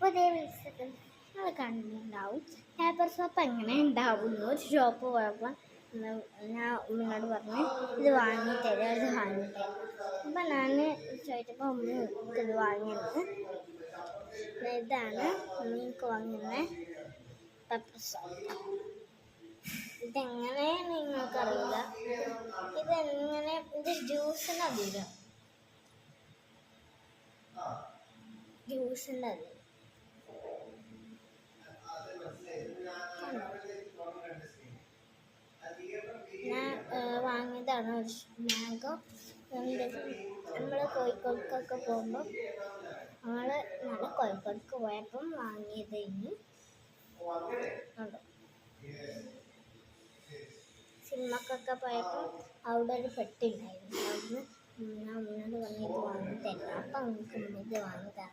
പുതിയ വീഡിയോസ് നിങ്ങൾ കണ്ടിട്ടുണ്ടാവും. പേപ്പർ സോപ്പ് എങ്ങനെ ഉണ്ടാവുന്നു. ഒരു ഷോപ്പ് പോയപ്പോൾ ഞാൻ ഉമ്മയോട് പറഞ്ഞു ഇത് വാങ്ങിത്തരാം, ഇത് വാങ്ങിത്തരാം. അപ്പം ഞാൻ ചോദിച്ചപ്പോൾ ഉമ്മ ഇത് വാങ്ങിയത് ഇതാണ്. ഉമ്മക്ക് വാങ്ങുന്ന പേപ്പർ സോപ്പ്. ഇതെങ്ങനെ നിങ്ങൾക്കറിയില്ല. ഇതെങ്ങനെ ഇത് ജ്യൂസിനധികം ജ്യൂസിൻ്റെ അത് ഞാൻ വാങ്ങിയതാണ്. ഒരു മാംഗോ. നമ്മൾ കോഴിക്കോടൊക്കെ പോകുമ്പോൾ ഞങ്ങൾ നല്ല കോഴിക്കോടക്ക് പോയപ്പം വാങ്ങിയത്. ഇനി ഉണ്ടോ സിനിമക്കൊക്കെ പോയപ്പോൾ അവിടെ ഒരു പെട്ടി ഉണ്ടായിരുന്നു. അവിടുന്ന് ഞാൻ മുന്നോട്ട് പറഞ്ഞിട്ട് വാങ്ങി തരാം. അപ്പം നമുക്ക് ഇത് വാങ്ങി തരാം.